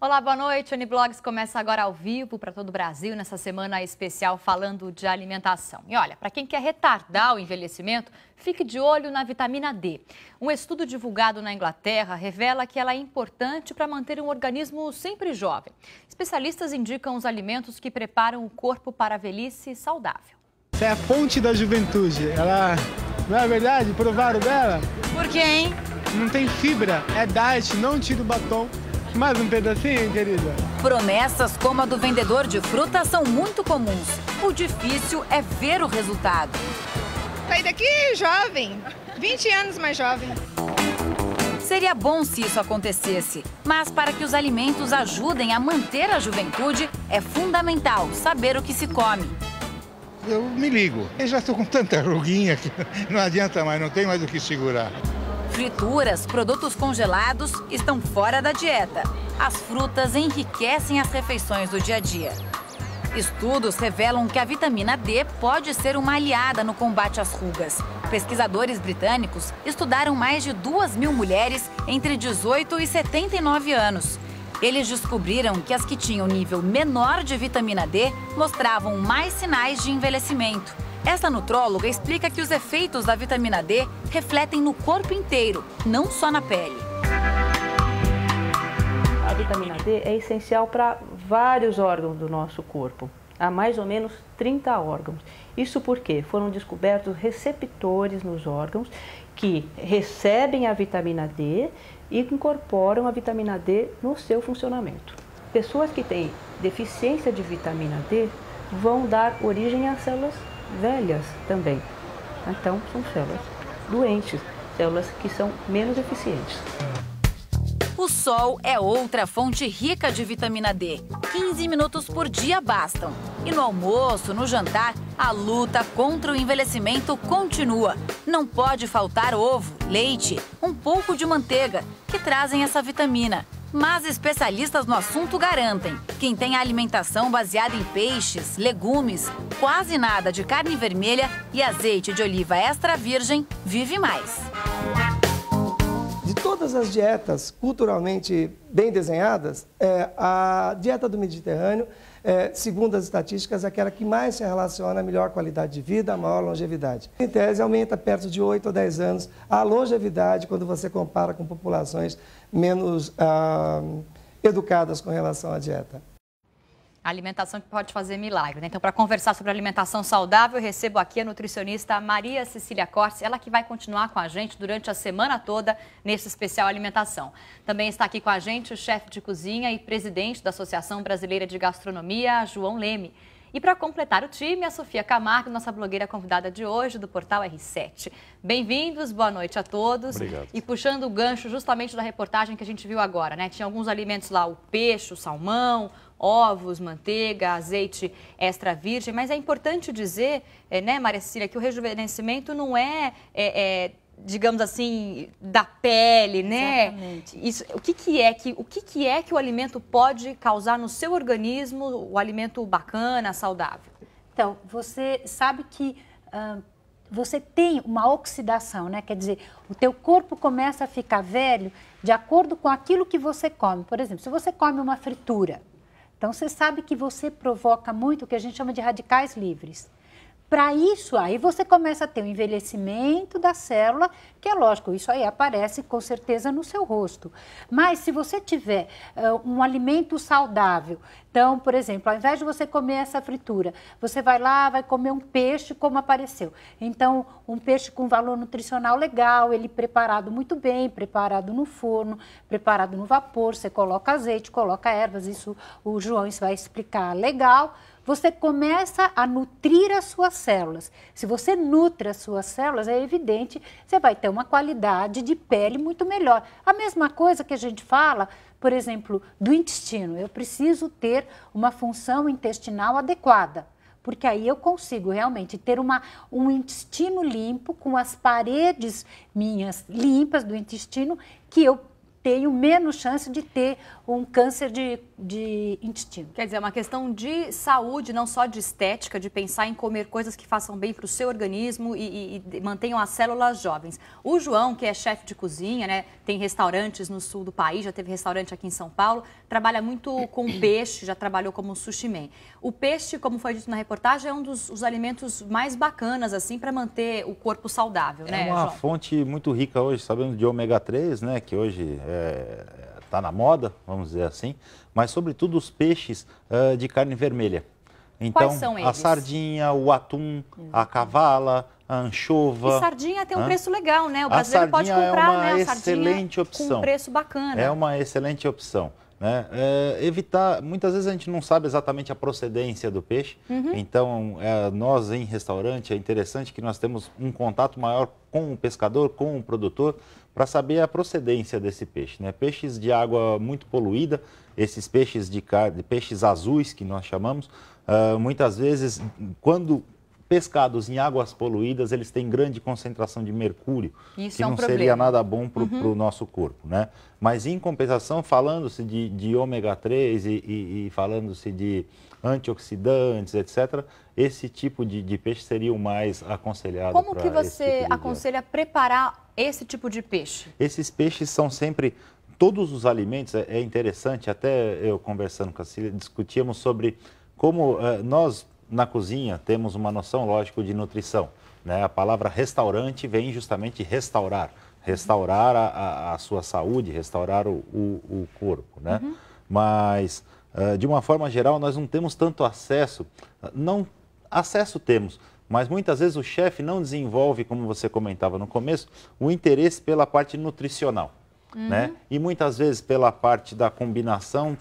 Olá, boa noite. A Uniblogs começa agora ao vivo para todo o Brasil, nessa semana especial falando de alimentação. E olha, para quem quer retardar o envelhecimento, fique de olho na vitamina D. Um estudo divulgado na Inglaterra revela que ela é importante para manter um organismo sempre jovem. Especialistas indicam os alimentos que preparam o corpo para a velhice saudável. Essa é a fonte da juventude. Ela, não é verdade? Provaram dela? Por quê, hein? Não tem fibra, é diet, não tira o batom. Mais um pedacinho, querida? Promessas como a do vendedor de fruta são muito comuns. O difícil é ver o resultado. Saí daqui jovem, 20 anos mais jovem. Seria bom se isso acontecesse, mas para que os alimentos ajudem a manter a juventude, é fundamental saber o que se come. Eu me ligo. Eu já estou com tanta ruguinha que não adianta mais, não tem mais o que segurar. Frituras, produtos congelados estão fora da dieta. As frutas enriquecem as refeições do dia a dia. Estudos revelam que a vitamina D pode ser uma aliada no combate às rugas. Pesquisadores britânicos estudaram mais de 2.000 mulheres entre 18 e 79 anos. Eles descobriram que as que tinham nível menor de vitamina D mostravam mais sinais de envelhecimento. Essa nutróloga explica que os efeitos da vitamina D refletem no corpo inteiro, não só na pele. A vitamina D é essencial para vários órgãos do nosso corpo. Há mais ou menos 30 órgãos. Isso porque foram descobertos receptores nos órgãos que recebem a vitamina D e incorporam a vitamina D no seu funcionamento. Pessoas que têm deficiência de vitamina D vão dar origem a células velhas também. Então, são células doentes, células que são menos eficientes. O sol é outra fonte rica de vitamina D. 15 minutos por dia bastam. E no almoço, no jantar, a luta contra o envelhecimento continua. Não pode faltar ovo, leite, um pouco de manteiga, que trazem essa vitamina. Mas especialistas no assunto garantem: quem tem a alimentação baseada em peixes, legumes, quase nada de carne vermelha e azeite de oliva extra virgem, vive mais. De todas as dietas culturalmente bem desenhadas, a dieta do Mediterrâneo, segundo as estatísticas, é aquela que mais se relaciona à melhor qualidade de vida, à maior longevidade. Em tese, aumenta perto de 8 ou 10 anos a longevidade quando você compara com populações menos educadas com relação à dieta. A alimentação que pode fazer milagre, né? Então, para conversar sobre alimentação saudável, eu recebo aqui a nutricionista Maria Cecília Cortes, ela que vai continuar com a gente durante a semana toda nesse especial alimentação. Também está aqui com a gente o chefe de cozinha e presidente da Associação Brasileira de Gastronomia, João Leme. E para completar o time, a Sofia Camargo, nossa blogueira convidada de hoje do portal R7. Bem-vindos, boa noite a todos. Obrigado. E puxando o gancho justamente da reportagem que a gente viu agora, né? Tinha alguns alimentos lá, o peixe, o salmão, ovos, manteiga, azeite extra virgem, mas é importante dizer, né, Maria Cecília, que o rejuvenescimento não digamos assim, da pele, né? Exatamente. Isso, o que é que o alimento pode causar no seu organismo, o alimento bacana, saudável? Então, você sabe que você tem uma oxidação, né? Quer dizer, o teu corpo começa a ficar velho de acordo com aquilo que você come. Por exemplo, se você come uma fritura, então você sabe que você provoca muito o que a gente chama de radicais livres. Para isso, aí você começa a ter um envelhecimento da célula, que é lógico, isso aí aparece com certeza no seu rosto. Mas se você tiver um alimento saudável, então, por exemplo, ao invés de você comer essa fritura, você vai lá, vai comer um peixe como apareceu. Então, um peixe com valor nutricional legal, ele preparado muito bem, preparado no forno, preparado no vapor, você coloca azeite, coloca ervas, isso o João vai explicar legal. Você começa a nutrir as suas células. Se você nutre as suas células, é evidente, você vai ter uma qualidade de pele muito melhor. A mesma coisa que a gente fala, por exemplo, do intestino. Eu preciso ter uma função intestinal adequada, porque aí eu consigo realmente ter um intestino limpo, com as paredes minhas limpas do intestino, que eu tenho menos chance de ter um câncer de de intestino. Quer dizer, é uma questão de saúde, não só de estética, de pensar em comer coisas que façam bem para o seu organismo e mantenham as células jovens. O João, que é chefe de cozinha, né, tem restaurantes no sul do país, já teve restaurante aqui em São Paulo, trabalha muito com peixe, já trabalhou como sushi man. O peixe, como foi dito na reportagem, é um dos alimentos mais bacanas assim para manter o corpo saudável, né, É uma João? fonte muito rica hoje, sabendo de ômega 3, né, que hoje está na moda, vamos dizer assim, mas sobretudo os peixes de carne vermelha. Então, Quais são a eles? sardinha, o atum, a cavala, a anchova. E sardinha tem um preço legal, né? O brasileiro pode comprar, é uma né, a excelente sardinha opção. com um preço bacana. É uma excelente opção. Né? Evitar, muitas vezes a gente não sabe exatamente a procedência do peixe, então nós em restaurante é interessante que nós temos um contato maior com o pescador, com o produtor, para saber a procedência desse peixe. Né? Peixes de água muito poluída, esses peixes peixes azuis que nós chamamos, muitas vezes quando pescados em águas poluídas, eles têm grande concentração de mercúrio, Isso que é um não problema. seria nada bom para o nosso corpo, né? Mas, em compensação, falando-se de ômega 3 e falando-se de antioxidantes, etc., esse tipo de peixe seria o mais aconselhado. Como que para esse você tipo de dieta. aconselha preparar esse tipo de peixe? Esses peixes são sempre... Todos os alimentos, é interessante, até eu conversando com a Cília, discutíamos sobre como nós... Na cozinha temos uma noção, lógico, de nutrição. Né? A palavra restaurante vem justamente restaurar. Restaurar a sua saúde, restaurar o corpo. Né? Mas, de uma forma geral, nós não temos tanto acesso. Acesso temos, mas muitas vezes o chefe não desenvolve, como você comentava no começo, o interesse pela parte nutricional. Né? E muitas vezes pela parte da combinação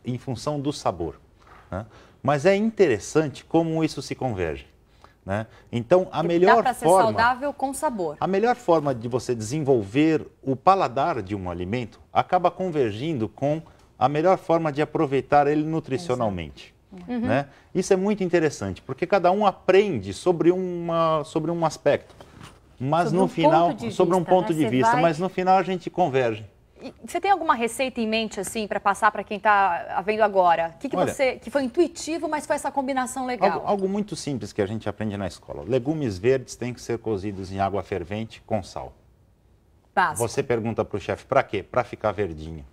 em função do sabor. Né? Mas é interessante como isso se converge. Né? Então, a melhor dá para ser forma... saudável com sabor. A melhor forma de você desenvolver o paladar de um alimento acaba convergindo com a melhor forma de aproveitar ele nutricionalmente. Né? Isso é muito interessante, porque cada um aprende sobre um aspecto. Mas Sobre no um final, ponto de sobre um vista, ponto né? de Você vista, vai- mas no final a gente converge. E você tem alguma receita em mente, assim, para passar para quem está vendo agora? Olha, Que foi intuitivo, mas foi essa combinação legal? Algo muito simples que a gente aprende na escola. Legumes verdes têm que ser cozidos em água fervente com sal. Básico. Você pergunta para o chefe, para quê? Para ficar verdinho.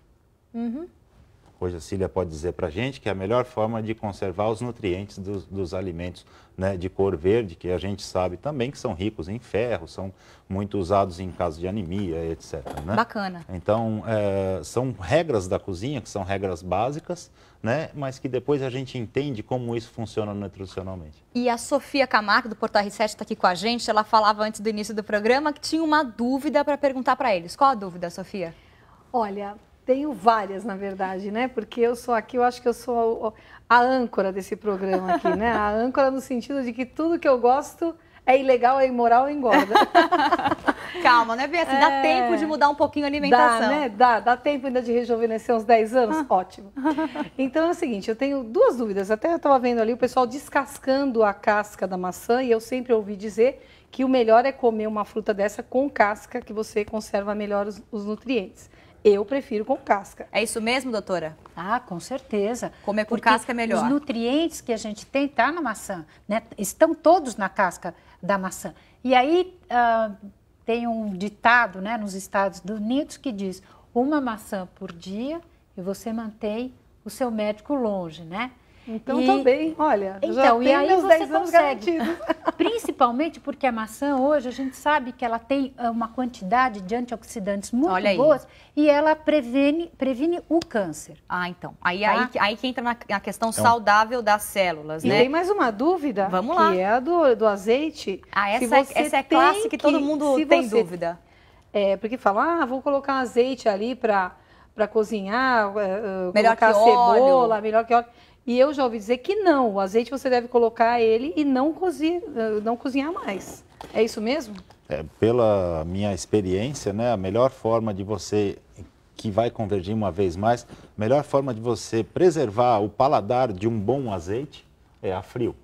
Hoje a Cília pode dizer para a gente que é a melhor forma de conservar os nutrientes dos alimentos, né, de cor verde, que a gente sabe também que são ricos em ferro, são muito usados em caso de anemia, etc. Né? Bacana. Então, são regras da cozinha, que são regras básicas, né, mas que depois a gente entende como isso funciona nutricionalmente. E a Sofia Camargo, do Portal R7, está aqui com a gente. Ela falava antes do início do programa que tinha uma dúvida para perguntar para eles. Qual a dúvida, Sofia? Olha, tenho várias, na verdade, né? Porque eu sou aqui, eu acho que eu sou a âncora desse programa aqui, né? A âncora no sentido de que tudo que eu gosto é ilegal, é imoral, é engorda. Calma, não é bem assim. Dá tempo de mudar um pouquinho a alimentação. Dá, né? Dá tempo ainda de rejuvenescer uns 10 anos? Ótimo. Então é o seguinte, eu tenho duas dúvidas. Até eu estava vendo ali o pessoal descascando a casca da maçã e eu sempre ouvi dizer que o melhor é comer uma fruta dessa com casca, que você conserva melhor os nutrientes. Eu prefiro com casca. É isso mesmo, doutora? Ah, com certeza. Comer com Porque casca é melhor. Os nutrientes que a gente tem tá na maçã, né? Estão todos na casca da maçã. E aí tem um ditado, né, nos Estados Unidos que diz: uma maçã por dia e você mantém o seu médico longe, né? Então, tô bem. Olha, já Então, e tenho aí meus você 10 anos consegue. garantidos. Principalmente porque a maçã hoje, a gente sabe que ela tem uma quantidade de antioxidantes muito Olha aí. boas e ela previne o câncer. Ah, então. Tá. Aí que entra na questão saudável das células, E né? tem mais uma dúvida, Vamos lá. que é a do azeite. Ah, Se essa você é tem classe que todo mundo se tem você- dúvida. Porque fala, vou colocar um azeite ali para cozinhar, Melhor colocar que cebola, óleo. melhor que óleo. E eu já ouvi dizer que não, o azeite você deve colocar ele e não cozinhar mais. É isso mesmo? Pela minha experiência, né, a melhor forma de você, que vai convergir uma vez mais, a melhor forma de você preservar o paladar de um bom azeite é a frio.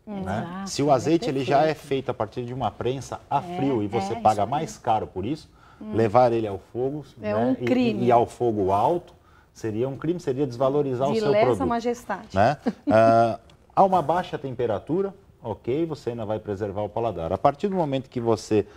Né? Exato, Se o azeite ele já é perfeito. feito a partir de uma prensa a frio e você isso paga aí. mais caro por isso, levar ele ao fogo É um crime. e ao fogo alto Seria um crime, seria desvalorizar o seu Lesa produto. majestade. Né? Há uma baixa temperatura, ok, você ainda vai preservar o paladar. A partir do momento que você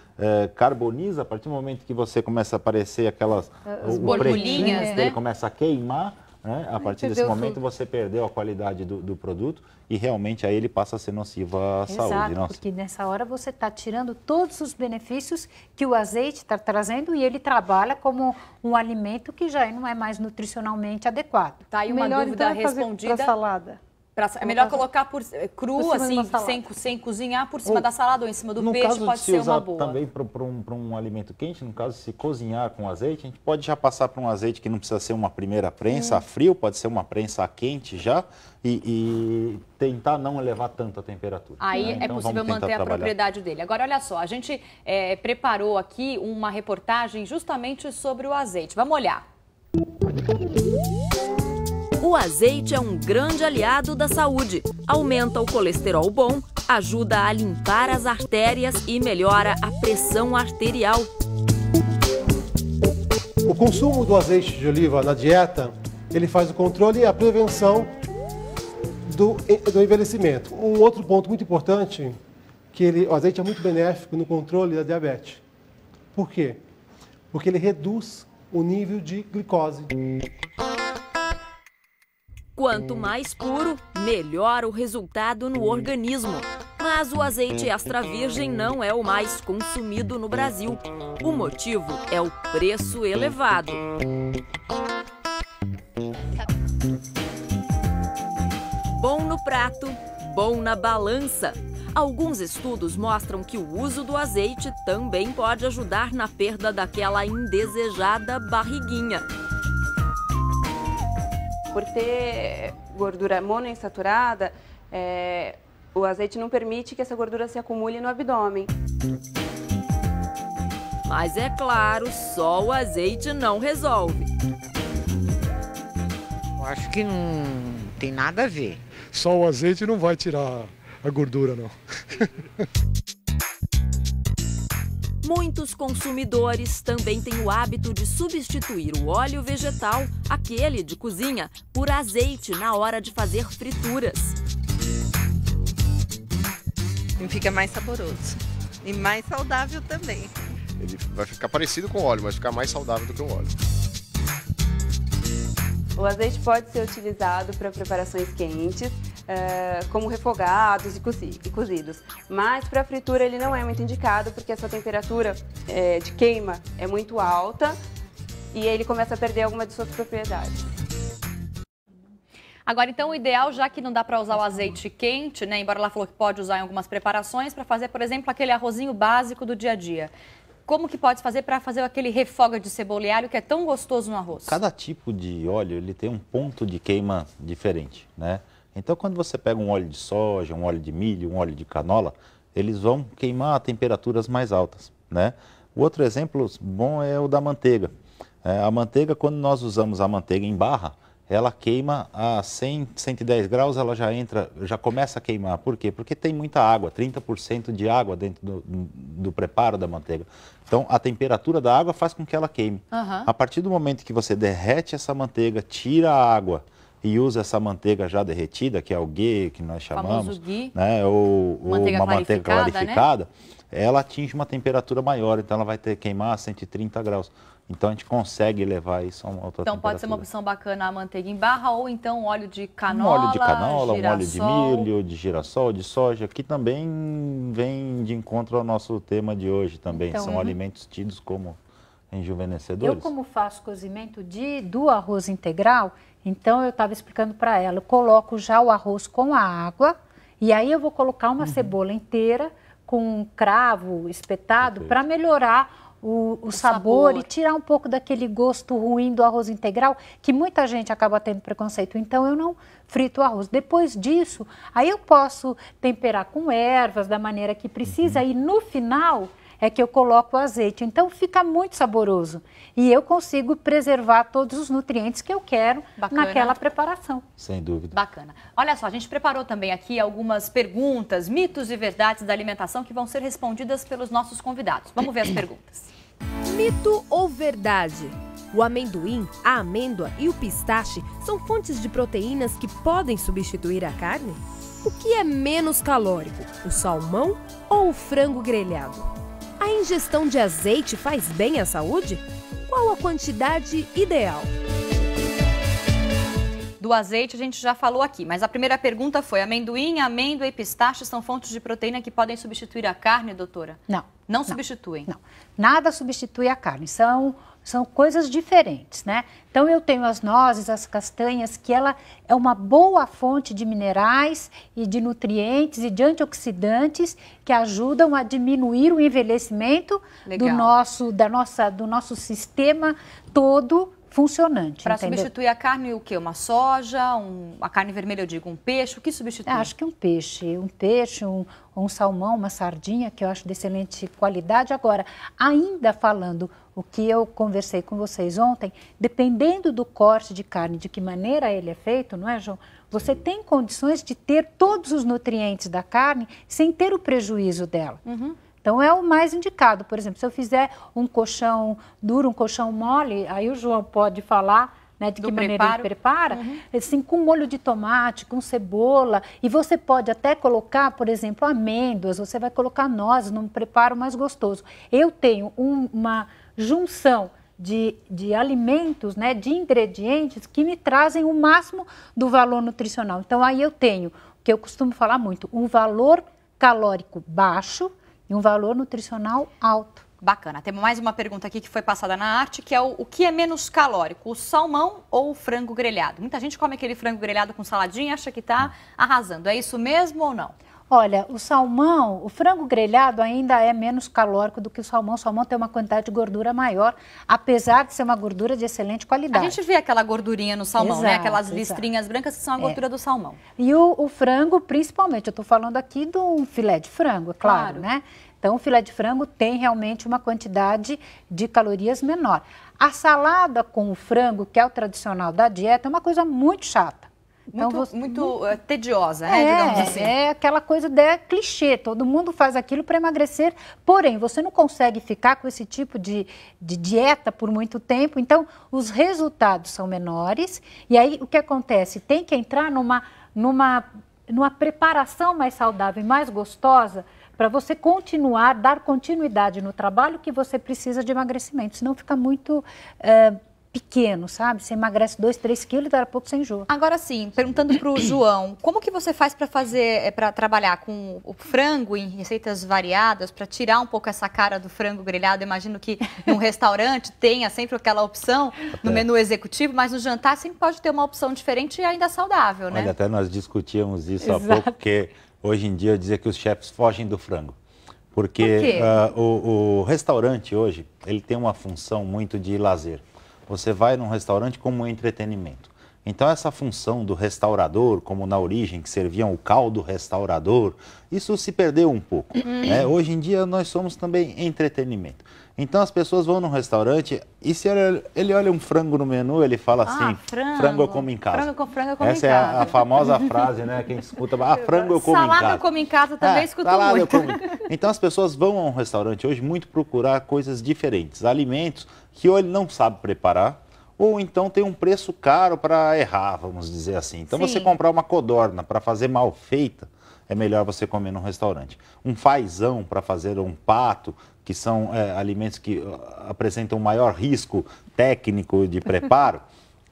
carboniza, a partir do momento que você começa a aparecer aquelas borbulhinhas, né? Ele começa a queimar, né? A partir desse momento você perdeu a qualidade do produto e realmente aí ele passa a ser nocivo à saúde. Exato, porque nessa hora você está tirando todos os benefícios que o azeite está trazendo e ele trabalha como um alimento que já não é mais nutricionalmente adequado. Tá aí uma dúvida respondida. Para salada. É melhor colocar cru, assim, sem cozinhar, por cima da salada ou em cima do peixe, pode ser uma boa. Também para um alimento quente, no caso, se cozinhar com azeite, a gente pode já passar para um azeite que não precisa ser uma primeira prensa a frio, pode ser uma prensa a quente já, e tentar não elevar tanto a temperatura. Aí é possível manter a propriedade dele. Agora, olha só, a gente preparou aqui uma reportagem justamente sobre o azeite. Vamos olhar. O azeite é um grande aliado da saúde. Aumenta o colesterol bom, ajuda a limpar as artérias e melhora a pressão arterial. O consumo do azeite de oliva na dieta, ele faz o controle e a prevenção do envelhecimento. Um outro ponto muito importante, que o azeite é muito benéfico no controle da diabetes. Por quê? Porque ele reduz o nível de glicose. Quanto mais puro, melhor o resultado no organismo. Mas o azeite extra virgem não é o mais consumido no Brasil. O motivo é o preço elevado. Bom no prato, bom na balança. Alguns estudos mostram que o uso do azeite também pode ajudar na perda daquela indesejada barriguinha. Por ter gordura monoinsaturada, o azeite não permite que essa gordura se acumule no abdômen. Mas é claro, só o azeite não resolve. Eu acho que não tem nada a ver. Só o azeite não vai tirar a gordura, não. Muitos consumidores também têm o hábito de substituir o óleo vegetal, aquele de cozinha, por azeite na hora de fazer frituras. E fica mais saboroso e mais saudável também. Ele vai ficar parecido com o óleo, mas ficar mais saudável do que o óleo. O azeite pode ser utilizado para preparações quentes, como refogados e cozidos. Mas para fritura ele não é muito indicado, porque a sua temperatura de queima é muito alta e ele começa a perder alguma de suas propriedades. Agora, então, o ideal, já que não dá para usar o azeite quente, né? Embora ela falou que pode usar em algumas preparações, para fazer, por exemplo, aquele arrozinho básico do dia a dia. Como que pode fazer para fazer aquele refoga de cebola e alho que é tão gostoso no arroz? Cada tipo de óleo ele tem um ponto de queima diferente, né? Então, quando você pega um óleo de soja, um óleo de milho, um óleo de canola, eles vão queimar a temperaturas mais altas, né? O outro exemplo bom é o da manteiga. A manteiga, quando nós usamos a manteiga em barra, ela queima a 100, 110 graus, ela já começa a queimar. Por quê? Porque tem muita água, 30% de água dentro do preparo da manteiga. Então, a temperatura da água faz com que ela queime. A partir do momento que você derrete essa manteiga, tira a água e usa essa manteiga já derretida, que é o ghee, que nós chamamos, né? ou uma manteiga clarificada, né? Ela atinge uma temperatura maior, então ela vai queimar a 130 graus. Então a gente consegue levar isso a uma outra temperatura. Então pode ser uma opção bacana a manteiga em barra ou então óleo de canola, um óleo de canola, um óleo de milho, de girassol, de soja, que também vem de encontro ao nosso tema de hoje também. Então, são alimentos tidos como rejuvenescedores. Eu, como faço cozimento do arroz integral, então eu estava explicando para ela, eu coloco já o arroz com a água e aí eu vou colocar uma cebola inteira com um cravo espetado para melhorar o sabor e tirar um pouco daquele gosto ruim do arroz integral, que muita gente acaba tendo preconceito. Então, eu não frito o arroz. Depois disso, aí eu posso temperar com ervas da maneira que precisa e no final é que eu coloco o azeite. Então, fica muito saboroso. E eu consigo preservar todos os nutrientes que eu quero naquela preparação. Sem dúvida. Bacana. Olha só, a gente preparou também aqui algumas perguntas, mitos e verdades da alimentação que vão ser respondidas pelos nossos convidados. Vamos ver as perguntas. Mito ou verdade? O amendoim, a amêndoa e o pistache são fontes de proteínas que podem substituir a carne? O que é menos calórico, o salmão ou o frango grelhado? A ingestão de azeite faz bem à saúde? Qual a quantidade ideal? Do azeite a gente já falou aqui, mas a primeira pergunta foi: amendoim, amêndoa e pistache são fontes de proteína que podem substituir a carne, doutora? Não. Não substituem? Não. Nada substitui a carne. São coisas diferentes, né? Então, eu tenho as nozes, as castanhas, que ela é uma boa fonte de minerais e de nutrientes e de antioxidantes que ajudam a diminuir o envelhecimento do nosso sistema todo funcionante. Para substituir a carne, o quê? Uma soja, a carne vermelha, eu digo, um peixe? O que substitui? Acho que um peixe, um salmão, uma sardinha, que eu acho de excelente qualidade. Agora, ainda falando o que eu conversei com vocês ontem, dependendo do corte de carne, de que maneira ele é feito, não é, João? Você tem condições de ter todos os nutrientes da carne sem ter o prejuízo dela. Uhum. Então, é o mais indicado. Por exemplo, se eu fizer um colchão duro, um colchão mole, aí o João pode falar, né, de que maneira ele prepara, assim, com molho de tomate, com cebola, e você pode até colocar, por exemplo, amêndoas, você vai colocar nozes num preparo mais gostoso. Eu tenho uma junção de alimentos, né, de ingredientes que me trazem o máximo do valor nutricional. Então, aí eu tenho, o que eu costumo falar muito, um valor calórico baixo e um valor nutricional alto. Bacana. Temos mais uma pergunta aqui que foi passada na arte, que é o que é menos calórico, o salmão ou o frango grelhado? Muita gente come aquele frango grelhado com saladinha e acha que está arrasando. É isso mesmo ou não? Olha, o frango grelhado ainda é menos calórico do que o salmão. O salmão tem uma quantidade de gordura maior, apesar de ser uma gordura de excelente qualidade. A gente vê aquela gordurinha no salmão, né? Aquelas listrinhas brancas que são a gordura do salmão. E o frango, principalmente, eu estou falando aqui de um filé de frango, é claro, né? Então, o filé de frango tem realmente uma quantidade de calorias menor. A salada com o frango, que é o tradicional da dieta, é uma coisa muito chata. Então, muito tediosa, né, digamos assim. É aquela coisa de clichê, todo mundo faz aquilo para emagrecer, porém, você não consegue ficar com esse tipo de dieta por muito tempo, então os resultados são menores, e aí o que acontece? Tem que entrar numa preparação mais saudável e mais gostosa para você dar continuidade no trabalho que você precisa de emagrecimento, senão fica muito pequeno, sabe? Você emagrece 2, 3 quilos e daqui a pouco você enjoa. Agora sim, perguntando para o João, como que você faz para trabalhar com o frango em receitas variadas, para tirar um pouco essa cara do frango grelhado? Imagino que num restaurante tenha sempre aquela opção no menu executivo, mas no jantar sempre pode ter uma opção diferente e ainda saudável, né? Olha, até nós discutíamos isso há pouco, porque hoje em dia eu dizia que os chefes fogem do frango. Porque o restaurante hoje, ele tem uma função muito de lazer. Você vai num restaurante como um entretenimento. Então, essa função do restaurador, como na origem, que serviam o caldo restaurador, isso se perdeu um pouco. Né? Hoje em dia, nós somos também entretenimento. Então, as pessoas vão num restaurante e se ele olha um frango no menu, ele fala assim, frango eu como em casa. Frango eu como em casa. Essa é a famosa frase, né, que a gente escuta, frango eu como em casa. Salada eu como em casa, também escuto muito. Então, as pessoas vão a um restaurante hoje muito procurar coisas diferentes, alimentos que ou ele não sabe preparar, ou então tem um preço caro para errar, vamos dizer assim. Então, você comprar uma codorna para fazer mal feita, é melhor você comer num restaurante. Um fazão para fazer um pato, que são alimentos que apresentam maior risco técnico de preparo,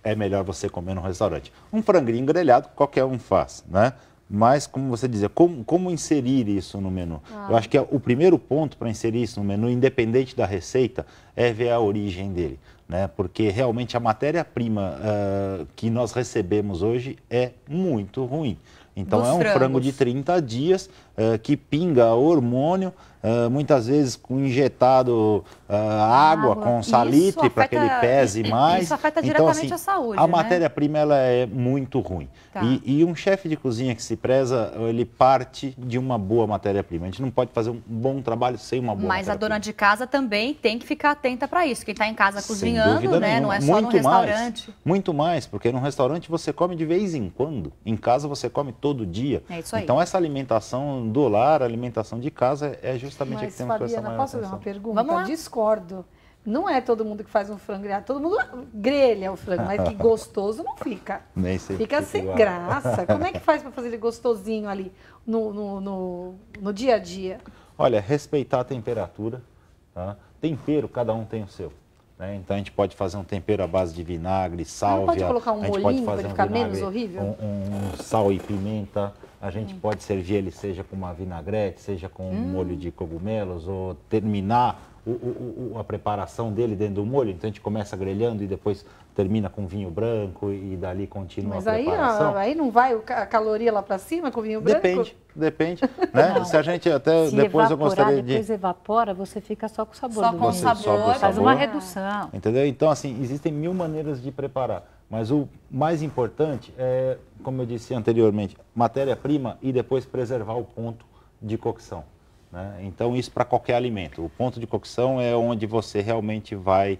é melhor você comer num restaurante. Um franguinho grelhado, qualquer um faz, né? Mas, como você dizia, como inserir isso no menu? Eu acho que o primeiro ponto para inserir isso no menu, independente da receita, é ver a origem dele, né? Porque realmente a matéria-prima que nós recebemos hoje é muito ruim. Então, é um frango de 30 dias que pinga hormônio, muitas vezes injetado água com salitre para que ele pese mais. Isso afeta então, diretamente a saúde, a matéria-prima ela é muito ruim. Tá. E um chefe de cozinha que se preza, ele parte de uma boa matéria-prima. A gente não pode fazer um bom trabalho sem uma boa matéria-prima. Mas a dona de casa também tem que ficar atenta para isso. Quem está em casa cozinhando, né? Nenhuma. Não é só no restaurante. Muito mais, porque no restaurante você come de vez em quando. Em casa você come todo dia. É isso aí. Então, essa alimentação do lar, a alimentação de casa, é justamente a que temos que prestar maior atenção. Posso fazer uma pergunta? Vamos lá. Discordo. Não é todo mundo que faz um frango grelhado, todo mundo grelha o frango, mas que gostoso não fica. Nem sei. Fica sem graça. Como é que faz para fazer ele gostosinho ali no dia a dia? Olha, respeitar a temperatura, tá? Tempero, cada um tem o seu. Né? Então a gente pode fazer um tempero à base de vinagre, sálvia. Pode colocar um molhinho para ele ficar menos horrível? Um sal e pimenta. A gente pode servir ele seja com uma vinagrete, seja com um molho de cogumelos, ou terminar a preparação dele dentro do molho. Então a gente começa grelhando e depois termina com vinho branco e dali continua a preparação. Mas aí não vai a caloria lá para cima com vinho branco? Depende. Né? Se a gente até depois eu gostaria de... depois evapora, você fica só com o sabor só do com vinho. sabor. Faz uma redução. Entendeu? Então, assim, existem 1000 maneiras de preparar. Mas o mais importante é, como eu disse anteriormente, matéria-prima e depois preservar o ponto de cocção. Né? Então, isso para qualquer alimento. O ponto de cocção é onde você realmente vai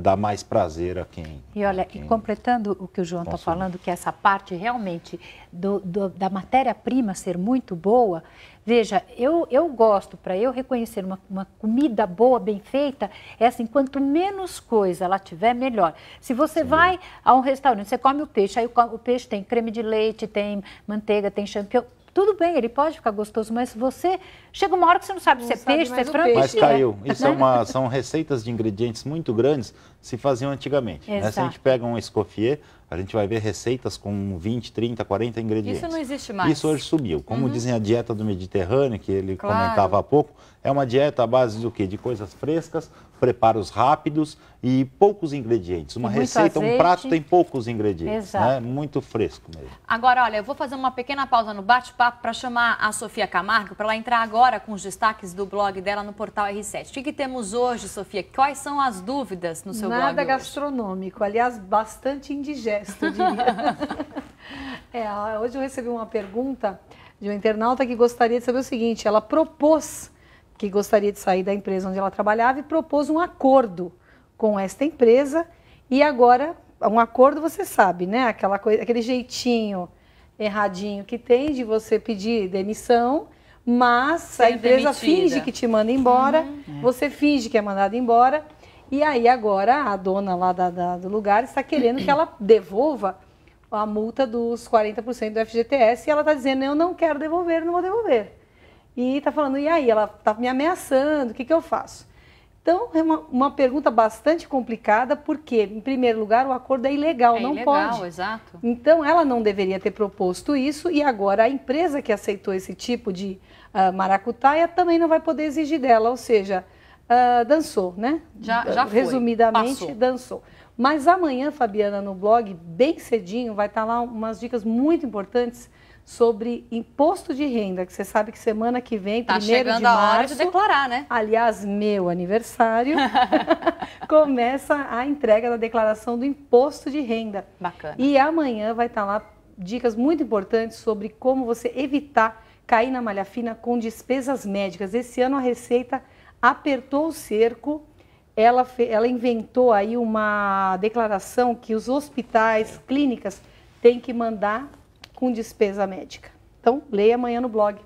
dar mais prazer a quem... E olha, e completando o que o João está falando, que essa parte realmente da matéria-prima ser muito boa, veja, eu gosto, para eu reconhecer uma comida boa, bem feita, é assim, quanto menos coisa ela tiver, melhor. Se você vai a um restaurante, você come o peixe, aí o peixe tem creme de leite, tem manteiga, tem champignon, tudo bem, ele pode ficar gostoso, mas você... Chega uma hora que você não sabe se é peixe, se é frango. Mas caiu. Isso são receitas de ingredientes muito grandes, se faziam antigamente. Né? Se a gente pega um escoffier, a gente vai ver receitas com 20, 30, 40 ingredientes. Isso não existe mais. Isso hoje subiu. Como dizem a dieta do Mediterrâneo, que ele comentava há pouco, é uma dieta à base do quê? De coisas frescas, preparos rápidos e poucos ingredientes. Uma receita, um prato tem poucos ingredientes. Né? Muito fresco mesmo. Agora, olha, eu vou fazer uma pequena pausa no bate-papo para chamar a Sofia Camargo, para ela entrar agora com os destaques do blog dela no portal R7. O que temos hoje, Sofia? Quais são as dúvidas no seu blog? Nada gastronômico, aliás, bastante indigesto, eu diria. Hoje eu recebi uma pergunta de uma internauta que gostaria de saber o seguinte: ela propôs que gostaria de sair da empresa onde ela trabalhava e propôs um acordo com esta empresa. E agora, um acordo, você sabe, né? Aquele jeitinho erradinho que tem de você pedir demissão, mas a empresa finge que te manda embora, você finge que é mandado embora, e aí agora a dona lá do lugar está querendo que ela devolva a multa dos 40% do FGTS, e ela está dizendo, eu não quero devolver, não vou devolver. E está falando, e aí? Ela está me ameaçando, o que eu faço? Então, é uma pergunta bastante complicada, porque, em primeiro lugar, o acordo é ilegal, não pode. Exato. Então, ela não deveria ter proposto isso, e agora a empresa que aceitou esse tipo de maracutaia também não vai poder exigir dela, ou seja, dançou, né? Já foi. Resumidamente, Passou. dançou. Mas amanhã, Fabiana, no blog, bem cedinho, vai estar lá umas dicas muito importantes sobre imposto de renda, que você sabe que semana que vem, 1º de março... Tá chegando a hora de declarar, né? Aliás, meu aniversário, começa a entrega da declaração do imposto de renda. Bacana. E amanhã vai estar lá dicas muito importantes sobre como você evitar cair na malha fina com despesas médicas. Esse ano a Receita apertou o cerco, ela inventou aí uma declaração que os hospitais, clínicas, têm que mandar com despesa médica. Então, leia amanhã no blog.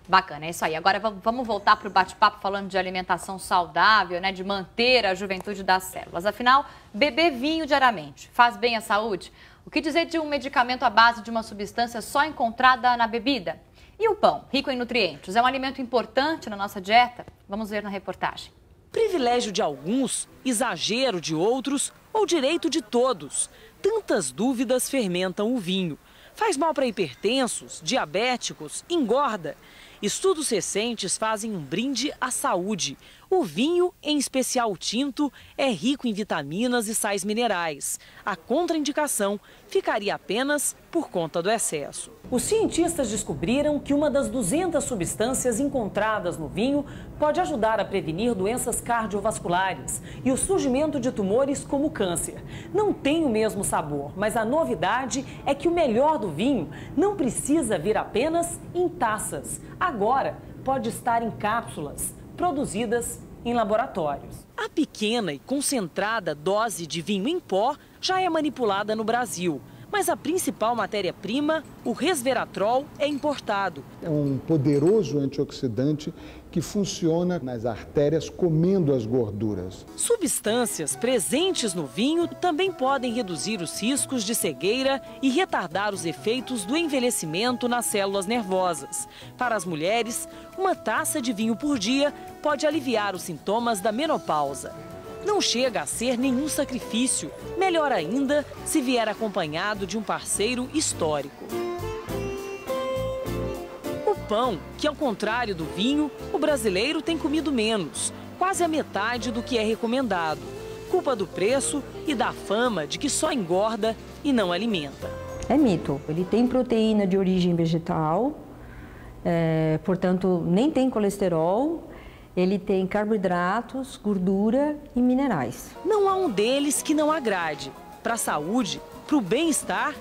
Bacana, é isso aí. Agora vamos voltar para o bate-papo falando de alimentação saudável, né? De manter a juventude das células. Afinal, beber vinho diariamente faz bem à saúde? O que dizer de um medicamento à base de uma substância só encontrada na bebida? E o pão, rico em nutrientes, é um alimento importante na nossa dieta? Vamos ver na reportagem. Privilégio de alguns, exagero de outros ou direito de todos? Tantas dúvidas fermentam o vinho. Faz mal para hipertensos, diabéticos, engorda. Estudos recentes fazem um brinde à saúde. O vinho, em especial o tinto, é rico em vitaminas e sais minerais. A contraindicação ficaria apenas por conta do excesso. Os cientistas descobriram que uma das 200 substâncias encontradas no vinho pode ajudar a prevenir doenças cardiovasculares e o surgimento de tumores como o câncer. Não tem o mesmo sabor, mas a novidade é que o melhor do vinho não precisa vir apenas em taças. Agora pode estar em cápsulas, produzidas em laboratórios. A pequena e concentrada dose de vinho em pó já é manipulada no Brasil, mas a principal matéria-prima, o resveratrol, é importado. É um poderoso antioxidante que funciona nas artérias comendo as gorduras. Substâncias presentes no vinho também podem reduzir os riscos de cegueira e retardar os efeitos do envelhecimento nas células nervosas. Para as mulheres, uma taça de vinho por dia pode aliviar os sintomas da menopausa. Não chega a ser nenhum sacrifício, melhor ainda se vier acompanhado de um parceiro histórico. O pão, que ao contrário do vinho, o brasileiro tem comido menos, quase a metade do que é recomendado. Culpa do preço e da fama de que só engorda e não alimenta. É mito, ele tem proteína de origem vegetal, portanto nem tem colesterol. Ele tem carboidratos, gordura e minerais. Não há um deles que não agrade. Para a saúde, para o bem-estar,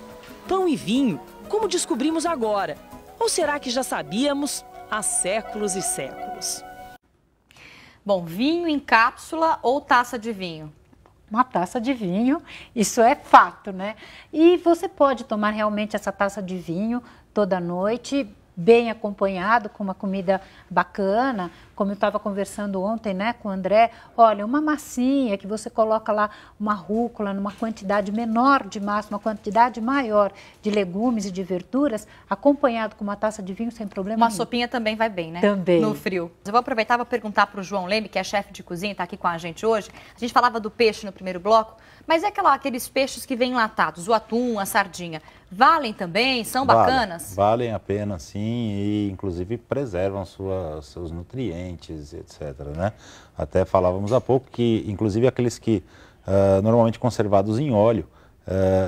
pão e vinho, como descobrimos agora. Ou será que já sabíamos há séculos e séculos? Bom, vinho em cápsula ou taça de vinho? Uma taça de vinho, isso é fato, né? E você pode tomar realmente essa taça de vinho toda noite, bem acompanhado, com uma comida bacana, como eu estava conversando ontem, né, com o André. Olha, uma massinha que você coloca lá uma rúcula numa quantidade menor de massa, uma quantidade maior de legumes e de verduras, acompanhado com uma taça de vinho sem problema nenhum. Uma sopinha também vai bem, né? Também. No frio. Eu vou aproveitar e vou perguntar para o João Leme, que é chefe de cozinha, está aqui com a gente hoje. A gente falava do peixe no primeiro bloco, mas é aqueles peixes que vêm enlatados, o atum, a sardinha, valem também? São bacanas? Valem a pena, sim, e inclusive preservam seus nutrientes, etc. Né? Até falávamos há pouco que, inclusive, aqueles que normalmente conservados em óleo,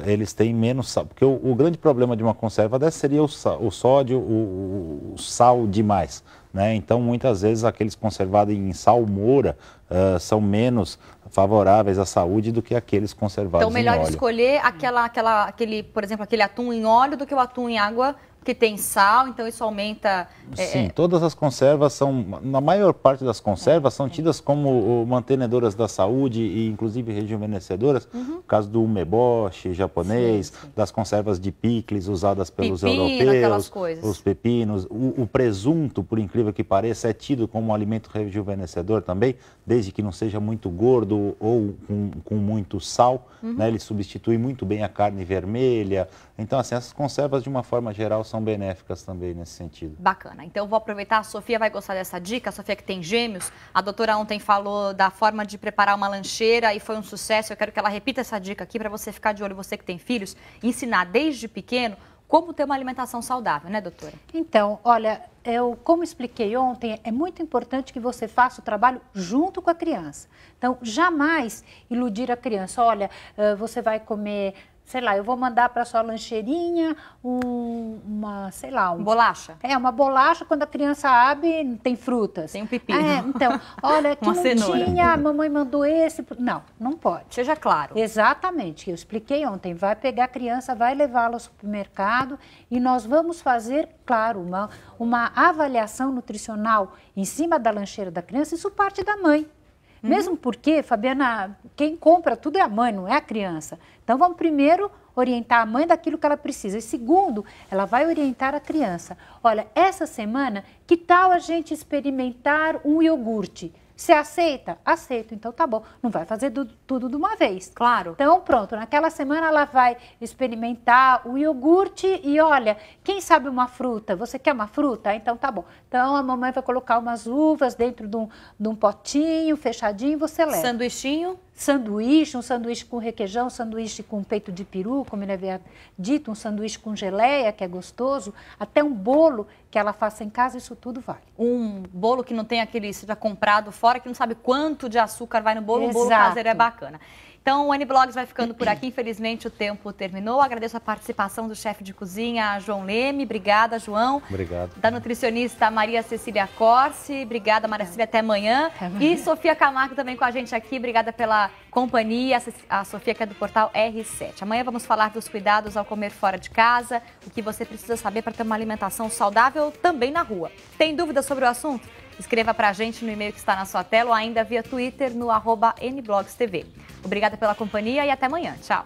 eles têm menos sal, porque o grande problema de uma conserva dessa seria o sódio, o sal demais, né? Então, muitas vezes, aqueles conservados em salmoura são menos favoráveis à saúde do que aqueles conservados em óleo. Então, melhor escolher por exemplo, aquele atum em óleo do que o atum em água, que tem sal, então isso aumenta... Sim, todas as conservas são, na maior parte das conservas, são tidas como mantenedoras da saúde e inclusive rejuvenescedoras. No caso do umeboshi japonês, das conservas de picles usadas pelos europeus, os pepinos. O presunto, por incrível que pareça, é tido como um alimento rejuvenescedor também, desde que não seja muito gordo ou com muito sal. Né? Ele substitui muito bem a carne vermelha. Então, assim, essas conservas, de uma forma geral, são benéficas também nesse sentido. Bacana. Então, vou aproveitar, a Sofia vai gostar dessa dica. A Sofia que tem gêmeos, a doutora ontem falou da forma de preparar uma lancheira e foi um sucesso. Eu quero que ela repita essa dica aqui para você ficar de olho, você que tem filhos, ensinar desde pequeno como ter uma alimentação saudável, né, doutora? Então, olha, como expliquei ontem, é muito importante que você faça o trabalho junto com a criança. Então, jamais iludir a criança. Olha, você vai comer... Sei lá, eu vou mandar para sua lancheirinha uma bolacha. Uma bolacha, quando a criança abre, tem frutas. Tem um pepino. Então, olha, que uma não cenoura. Tinha, a mamãe mandou esse. Não pode. Seja claro. Exatamente, eu expliquei ontem. Vai pegar a criança, vai levá-la ao supermercado e nós vamos fazer, claro, uma avaliação nutricional em cima da lancheira da criança. Isso parte da mãe. Mesmo porque, Fabiana, quem compra tudo é a mãe, não é a criança. Então, vamos primeiro orientar a mãe daquilo que ela precisa. E segundo, ela vai orientar a criança. Olha, essa semana, que tal a gente experimentar um iogurte? Você aceita? Aceito. Então, tá bom. Não vai fazer tudo de uma vez. Claro. Então, pronto. Naquela semana, ela vai experimentar o iogurte e, olha, quem sabe uma fruta? Você quer uma fruta? Então, tá bom. Então, a mamãe vai colocar umas uvas dentro de um potinho fechadinho e você leva. Sanduichinho? Sanduíche, um sanduíche com requeijão, um sanduíche com peito de peru, como ele havia dito, um sanduíche com geleia, que é gostoso, até um bolo que ela faça em casa, isso tudo vale. Um bolo que não tem aquele, seja comprado fora, que não sabe quanto de açúcar vai no bolo, Exato. O bolo caseiro é bacana. Então, o N-Blogs vai ficando por aqui. Infelizmente, o tempo terminou. Agradeço a participação do chefe de cozinha, João Leme. Obrigada, João. Obrigado. Da nutricionista Maria Cecília Corsi. Obrigada, Maria Cecília. Até amanhã. E Sofia Camargo também com a gente aqui. Obrigada pela companhia. A Sofia, que é do portal R7. Amanhã vamos falar dos cuidados ao comer fora de casa. O que você precisa saber para ter uma alimentação saudável também na rua. Tem dúvidas sobre o assunto? Escreva para a gente no e-mail que está na sua tela ou ainda via Twitter no @NBlogsTV. Obrigada pela companhia e até amanhã. Tchau.